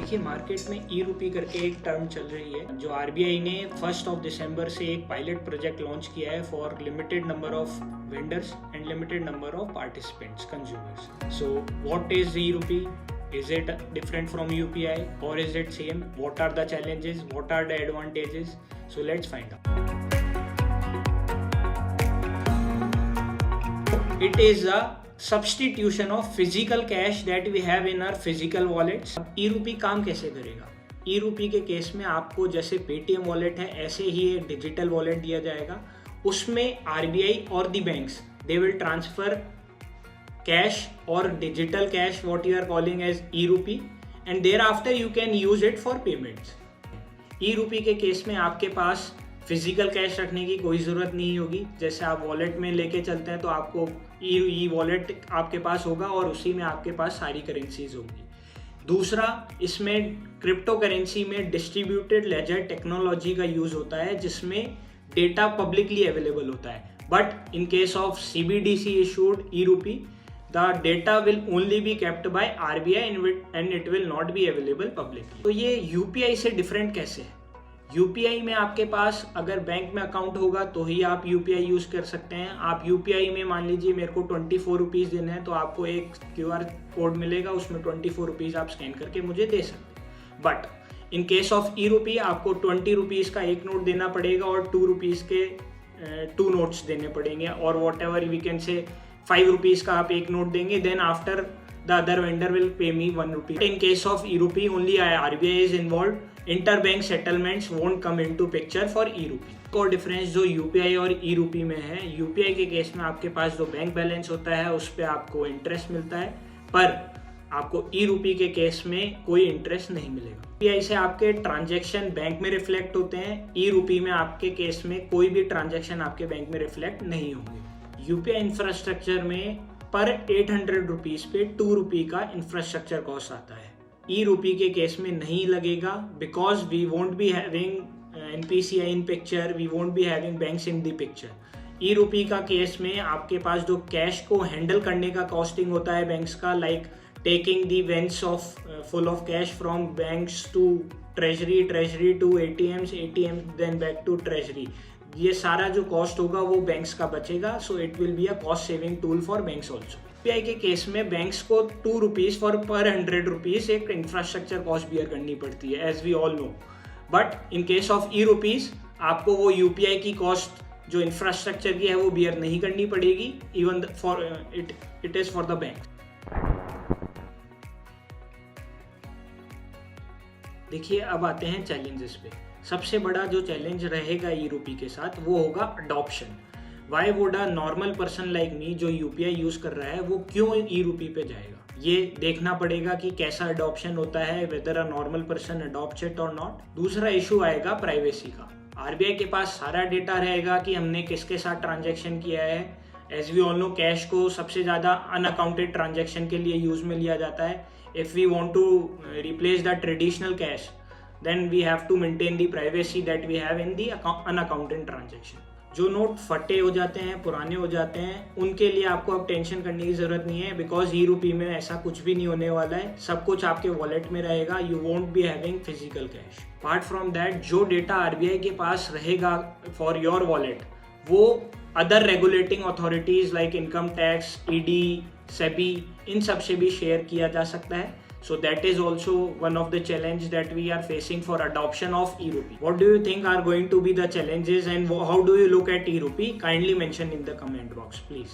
देखिए मार्केट में ई रूपी करके एक टर्म चल रही है जो आरबीआई ने 1 दिसंबर से एक पायलट प्रोजेक्ट लॉन्च किया है for limited number of vendors and limited number of participants consumers. So what is e rupee? Is it different from UPI or is it same? What are the challenges? What are the advantages? So let's find out. It is a substitution of physical cash that we have in our physical wallets. ई रूपी काम कैसे करेगा? ई रूपी के case में आपको जैसे Paytm wallet है ऐसे ही एक डिजिटल वॉलेट दिया जाएगा. उसमें आरबीआई और दी banks they will transfer cash or digital cash, what you are calling as e-rupee, and thereafter you can use it for payments. e-rupee के केस में आपके पास फिजिकल कैश रखने की कोई ज़रूरत नहीं होगी. जैसे आप वॉलेट में लेके चलते हैं तो आपको ई वॉलेट आपके पास होगा और उसी में आपके पास सारी करेंसीज होगी. दूसरा, इसमें क्रिप्टो करेंसी में डिस्ट्रीब्यूटेड लेजर टेक्नोलॉजी का यूज़ होता है जिसमें डेटा पब्लिकली अवेलेबल होता है. But in case of CBDC issued e-rupee, the data will only be kept by RBI and it will not be available publicly. तो ये UPI से डिफरेंट कैसे है? UPI में आपके पास अगर बैंक में अकाउंट होगा तो ही आप UPI यूज़ कर सकते हैं. आप UPI में मान लीजिए मेरे को 24 रुपीज़ देना है तो आपको एक QR कोड मिलेगा, उसमें 24 रुपीज़ आप स्कैन करके मुझे दे सकते हैं. But in case of e रूपी आपको 20 रुपीज़ का एक नोट देना पड़ेगा और 2 रुपीज़ के 2 नोट्स देने पड़ेंगे और what ever we can say 5 rupees का आप एक नोट देंगे. Then after the other vendor will pay me 1 rupee. In case of e rupee only RBI is involve. Inter bank settlements won't come into picture for e rupee. और difference जो UPI और ई रूपी में है, UPI के case में आपके पास जो बैंक बैलेंस होता है उस पर आपको इंटरेस्ट मिलता है, पर आपको ई रूपी के केस में कोई इंटरेस्ट नहीं मिलेगा. यूपीआई से आपके ट्रांजैक्शन बैंक में रिफ्लेक्ट होते हैं. ई रूपी में आपके केस में कोई भी ट्रांजैक्शन आपके बैंक में रिफ्लेक्ट नहीं होंगे. यूपीआई इंफ्रास्ट्रक्चर में पर 800 रुपीज़ पे 2 रुपी का इंफ्रास्ट्रक्चर कॉस्ट आता है. ई रूपी के केस में नहीं लगेगा because we won't be having NPCI in picture, we won't be having banks in the picture. E rupee का केस में आपके पास जो कैश को हैंडल करने का कॉस्टिंग होता है बैंक्स का, like taking the vans of full of cash from banks to treasury to ATMs then back to treasury, ये सारा जो कॉस्ट होगा वो बैंक्स का बचेगा. So it will be a cost saving tool for banks also. UPI के case में banks को 2 रुपीज़ फॉर पर 100 रुपीज़ एक इंफ्रास्ट्रक्चर कॉस्ट बियर करनी पड़ती है, as we all know. But in case of E rupees आपको वो यूपीआई की कॉस्ट जो इंफ्रास्ट्रक्चर की है वो बियर नहीं करनी पड़ेगी. Even for it is for the bank. देखिए अब आते हैं चैलेंजेस पे. सबसे बड़ा जो चैलेंज रहेगा ई रूपी के साथ वो होगा adoption. Why would a normal person like me जो यूपीआई यूज़ कर रहा है वो क्यों ई रूपी पे जाएगा? ये देखना पड़ेगा कि कैसा अडॉप्शन होता है, weather a normal person adopts it और नॉट. दूसरा इशू आएगा प्राइवेसी का. आरबीआई के पास सारा डेटा रहेगा कि हमने किसके साथ ट्रांजैक्शन किया है. As we all know cash को सबसे ज़्यादा अनअकाउंटेड ट्रांजैक्शन के लिए यूज़ में लिया जाता है. If we want to replace the traditional cash then we have to maintain the privacy that we have in the unaccounted transaction. जो नोट फटे हो जाते हैं, पुराने हो जाते हैं, उनके लिए आपको अब टेंशन करने की ज़रूरत नहीं है बिकॉज ई रूपी में ऐसा कुछ भी नहीं होने वाला है. सब कुछ आपके वॉलेट में रहेगा. You won't be having physical cash. Apart from that जो डेटा आरबीआई के पास रहेगा फॉर योर वॉलेट वो other regulating authorities like income tax, ED, SEBI, इन सब से भी शेयर किया जा सकता है. So that is also one of the challenge that we are facing for adoption of e-rupee. What do you think are going to be the challenges and how do you look at e-rupee? Kindly mention in the comment box, please.